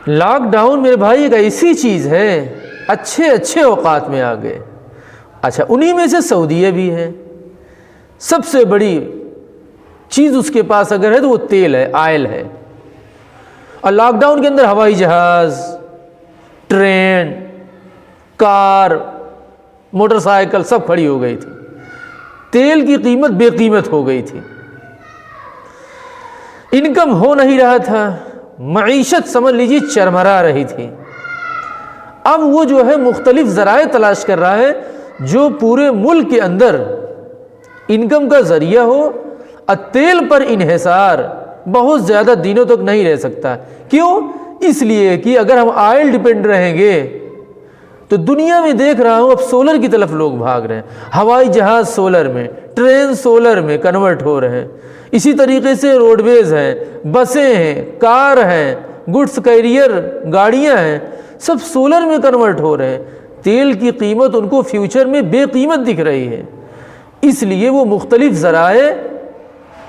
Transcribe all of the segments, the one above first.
Lock down میرے بھائی ایک ایسی چیز ہے، اچھے اوقات میں آ گئے۔ اچھا، انہی میں سے سعودیہ بھی ہے، سب سے بڑی چیز اس کے پاس اگر ہے تو وہ تیل ہے، آئل ہے، اور لاک ڈاؤن کے اندر ہوائی جہاز، ٹرین، کار، موٹر سائیکل سب کھڑی ہو گئی تھی، تیل کی قیمت بے قیمت ہو گئی تھی، انکم ہو نہیں رہا تھا، معیشت سمجھ لیجیے چرمرا رہی تھی۔ اب وہ جو ہے مختلف ذرائع تلاش کر رہا ہے جو پورے ملک کے اندر انکم کا ذریعہ ہو، اور تیل پر انحصار بہت زیادہ دنوں تک نہیں رہ سکتا۔ کیوں؟ اس لیے کہ اگر ہم آئل ڈیپینڈ رہیں گے تو دنیا میں دیکھ رہا ہوں اب سولر کی طرف لوگ بھاگ رہے ہیں، ہوائی جہاز سولر میں، ٹرین سولر میں کنورٹ ہو رہے ہیں، اسی طریقے سے روڈ ویز ہیں، بسیں ہیں، کار ہیں، گڈس کیریئر گاڑیاں ہیں، سب سولر میں کنورٹ ہو رہے ہیں۔ تیل کی قیمت ان کو فیوچر میں بے قیمت دکھ رہی ہے، اس لیے وہ مختلف ذرائع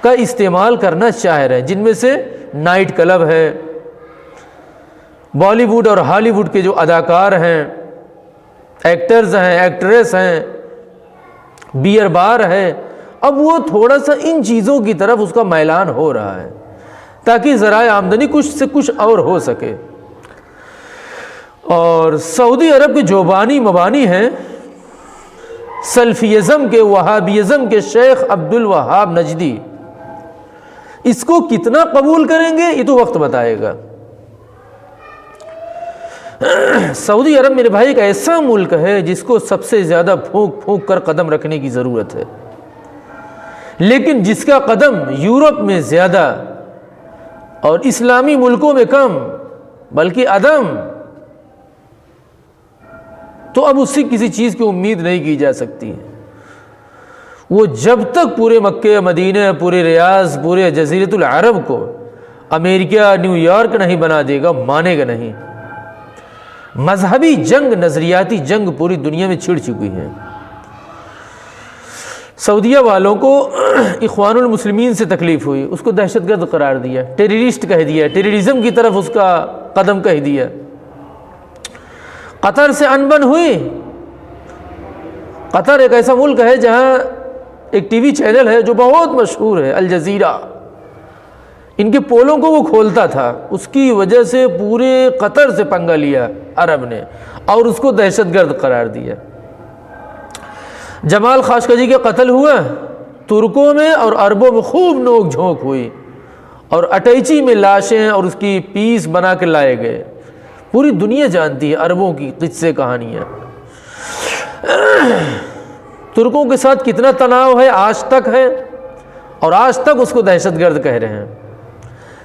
کا استعمال کرنا چاہ رہے ہیں، جن میں سے نائٹ کلب ہے، بالی ووڈ اور ہالی ووڈ کے جو اداکار ہیں، ایکٹرز ہیں، ایکٹریس ہیں، بیئر بار ہے، اب وہ تھوڑا سا ان چیزوں کی طرف اس کا میلان ہو رہا ہے تاکہ ذرائع آمدنی کچھ سے کچھ اور ہو سکے۔ اور سعودی عرب کے جو بانی مبانی ہیں سلفیزم کے، وہابیزم کے شیخ عبد الوہاب نجدی، اس کو کتنا قبول کریں گے یہ تو وقت بتائے گا۔ سعودی عرب میرے بھائی ایک ایسا ملک ہے جس کو سب سے زیادہ پھونک پھونک کر قدم رکھنے کی ضرورت ہے، لیکن جس کا قدم یورپ میں زیادہ اور اسلامی ملکوں میں کم بلکہ عدم، تو اب اس سے کسی چیز کی امید نہیں کی جا سکتی ہے۔ وہ جب تک پورے مکہ مدینہ، پورے ریاض، پورے جزیرۃ العرب کو امریکہ، نیو یارک نہیں بنا دے گا، مانے گا نہیں۔ مذہبی جنگ، نظریاتی جنگ پوری دنیا میں چھڑ چکی ہے۔ سعودیہ والوں کو اخوان المسلمین سے تکلیف ہوئی، اس کو دہشت گرد قرار دیا، ٹیررسٹ کہہ دیا، ٹیررزم کی طرف اس کا قدم کہہ دیا۔ قطر سے انبن ہوئی۔ قطر ایک ایسا ملک ہے جہاں ایک ٹی وی چینل ہے جو بہت مشہور ہے، الجزیرہ، ان کے پولوں کو وہ کھولتا تھا، اس کی وجہ سے پورے قطر سے پنگا لیا عرب نے اور اس کو دہشت گرد قرار دیا۔ جمال خاشقجی کے قتل ہوا، ترکوں میں اور عربوں میں خوب نوک جھونک ہوئی، اور اٹیچی میں لاشیں اور اس کی پیس بنا کے لائے گئے۔ پوری دنیا جانتی ہے عربوں کی قصے کہانیاں، ترکوں کے ساتھ کتنا تناؤ ہے آج تک ہے، اور آج تک اس کو دہشت گرد کہہ رہے ہیں۔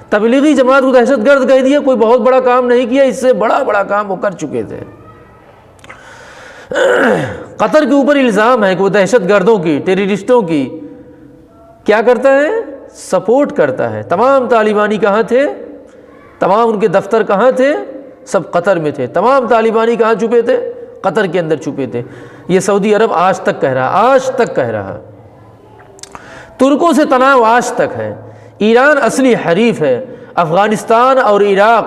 تبلیغی جماعت کو دہشت گرد کہہ دیا، کوئی بہت بڑا کام نہیں کیا، اس سے بڑا کام وہ کر چکے تھے۔ قطر کے اوپر الزام ہے کہ وہ دہشت گردوں کی، ٹیررسٹوں کی کیا کرتا ہے؟ سپورٹ کرتا ہے۔ تمام طالبانی کہاں تھے؟ تمام ان کے دفتر کہاں تھے؟ سب قطر میں تھے۔ تمام طالبانی کہاں چھپے تھے؟ قطر کے اندر چھپے تھے۔ یہ سعودی عرب آج تک کہہ رہا، ترکوں سے تناؤ آج تک ہے۔ ایران اصلی حریف ہے۔ افغانستان اور عراق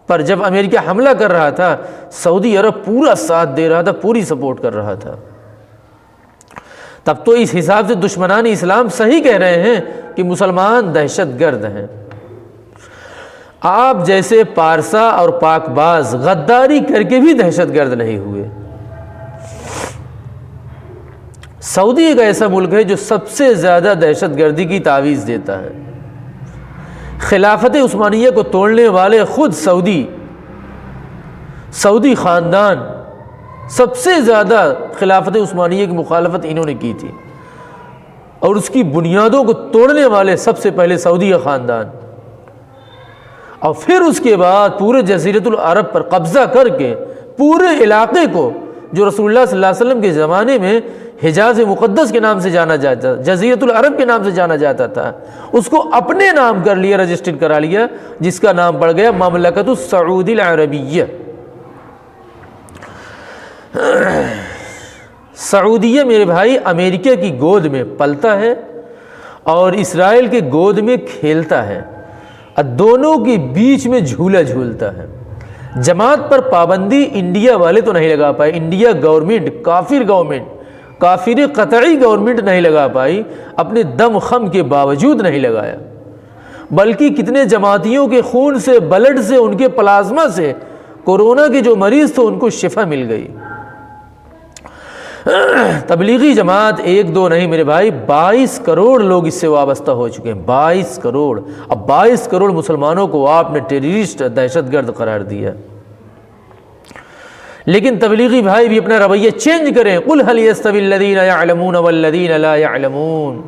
پر جب امریکہ حملہ کر رہا تھا، سعودی عرب پورا ساتھ دے رہا تھا، پوری سپورٹ کر رہا تھا۔ تب تو اس حساب سے دشمنان اسلام صحیح کہہ رہے ہیں کہ مسلمان دہشت گرد ہیں۔ آپ جیسے پارسا اور پاک باز غداری کر کے بھی دہشت گرد نہیں ہوئے۔ سعودی ایک ایسا ملک ہے جو سب سے زیادہ دہشت گردی کی تعویذ دیتا ہے۔ خلافت عثمانیہ کو توڑنے والے خود سعودی خاندان، سب سے زیادہ خلافت عثمانیہ کی مخالفت انہوں نے کی تھی، اور اس کی بنیادوں کو توڑنے والے سب سے پہلے سعودی خاندان، اور پھر اس کے بعد پورے جزیرۃ العرب پر قبضہ کر کے پورے علاقے کو جو رسول اللہ صلی اللہ علیہ وسلم کے زمانے میں حجاز مقدس کے نام سے جانا جاتا، جزیرۃ العرب کے نام سے جانا جاتا تھا، اس کو اپنے نام کر لیا، رجسٹر کرا لیا، جس کا نام پڑ گیا مملکت السعود العربیہ۔ سعودیہ میرے بھائی امریکہ کی گود میں پلتا ہے اور اسرائیل کے گود میں کھیلتا ہے۔ دونوں کے بیچ میں جھولا جھولتا ہے۔ جماعت پر پابندی انڈیا والے تو نہیں لگا پائے، انڈیا گورنمنٹ، کافر قطعی گورنمنٹ نہیں لگا پائی، اپنے دم خم کے باوجود نہیں لگایا، بلکہ کتنے جماعتیوں کے خون سے، بلڈ سے، ان کے پلازما سے کورونا کے جو مریض تھے ان کو شفا مل گئی۔ تبلیغی جماعت ایک دو نہیں میرے بھائی، 22 کروڑ لوگ اس سے وابستہ ہو چکے ہیں، 22 کروڑ۔ اب 22 کروڑ مسلمانوں کو آپ نے ٹیررسٹ، دہشت گرد قرار دیا۔ لیکن تبلیغی بھائی بھی اپنا رویہ چینج کریں۔ قل هل يستوي الذين يعلمون والذين لا يعلمون۔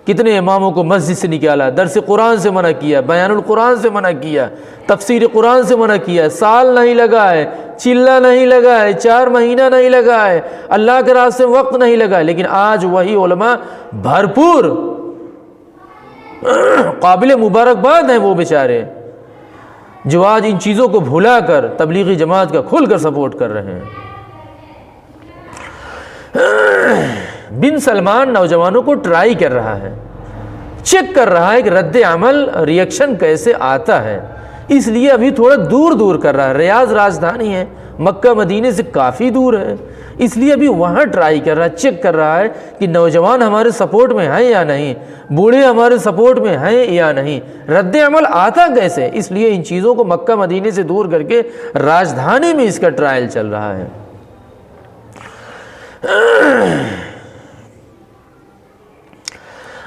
کتنے اماموں کو مسجد سے نکالا، درس قرآن سے منع کیا، بیان القرآن سے منع کیا، تفسیر قرآن سے منع کیا، سال نہیں لگا ہے، چلہ نہیں لگا ہے، 4 مہینہ نہیں لگا ہے، اللہ کے راستے میں وقت نہیں لگا، لیکن آج وہی علماء بھرپور قابل مبارکباد ہیں وہ بیچارے جو آج ان چیزوں کو بھلا کر تبلیغی جماعت کا کھل کر سپورٹ کر رہے ہیں۔ بن سلمان نوجوانوں کو ٹرائی کر رہا ہے، چیک کر رہا ہے کہ رد عمل، ریئیکشن کیسے آتا ہے، اس لیے ابھی تھوڑا دور دور کر رہا ہے۔ ریاض راجدھانی ہے، مکہ مدینے سے کافی دور ہے، اس لیے ابھی وہاں ٹرائی کر رہا ہے، چیک کر رہا ہے کہ نوجوان ہمارے سپورٹ میں ہیں یا نہیں، بوڑھے ہمارے سپورٹ میں ہیں یا نہیں، رد عمل آتا کیسے، اس لیے ان چیزوں کو مکہ مدینے سے دور کر کے راجدھانی میں اس کا ٹرائل چل رہا ہے۔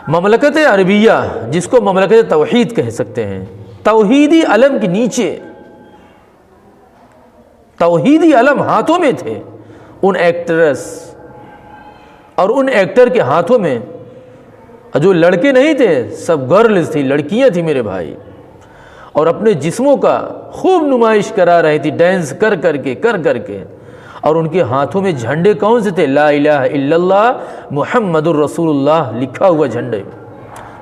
مملکت عربیہ، جس کو مملکت توحید کہہ سکتے ہیں، توحیدی علم کے نیچے توحیدی علم ہاتھوں میں تھے ان ایکٹرس اور ان ایکٹر کے ہاتھوں میں جو لڑکے نہیں تھے، سب گرلز تھی، لڑکیاں تھیں میرے بھائی، اور اپنے جسموں کا خوب نمائش کرا رہی تھی، ڈانس کر کر کے، اور ان کے ہاتھوں میں جھنڈے کون سے تھے؟ لا الہ الا اللہ محمد الرسول اللہ لکھا ہوا جھنڈے،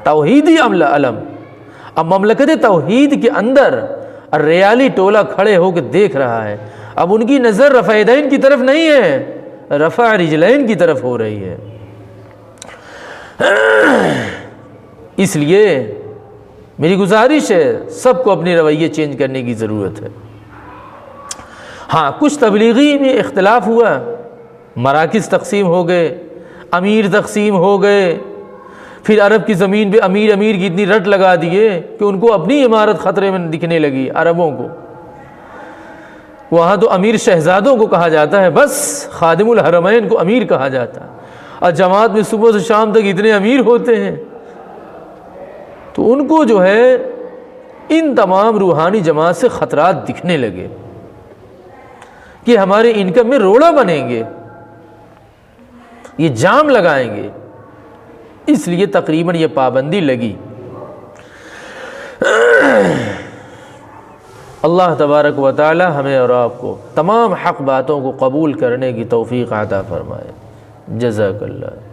توحیدی علم۔ اب مملکت توحید کے اندر ریالی ٹولہ کھڑے ہو کے دیکھ رہا ہے، اب ان کی نظر رفع یدین کی طرف نہیں ہے، رفع رجلین کی طرف ہو رہی ہے۔ اس لیے میری گزارش ہے سب کو اپنے رویے چینج کرنے کی ضرورت ہے۔ ہاں، کچھ تبلیغی میں اختلاف ہوا، مراکز تقسیم ہو گئے، امیر تقسیم ہو گئے، پھر عرب کی زمین پہ امیر کی اتنی رٹ لگا دیے کہ ان کو اپنی عمارت خطرے میں دکھنے لگی، عربوں کو۔ وہاں تو امیر شہزادوں کو کہا جاتا ہے، بس خادم الحرمین کو امیر کہا جاتا ہے، اور جماعت میں صبح سے شام تک اتنے امیر ہوتے ہیں، تو ان کو جو ہے ان تمام روحانی جماعت سے خطرات دکھنے لگے کہ ہمارے انکم میں روڑا بنیں گے، یہ جام لگائیں گے، اس لیے تقریباً یہ پابندی لگی۔ اللہ تبارک و تعالی ہمیں اور آپ کو تمام حق باتوں کو قبول کرنے کی توفیق عطا فرمائے۔ جزاک اللہ۔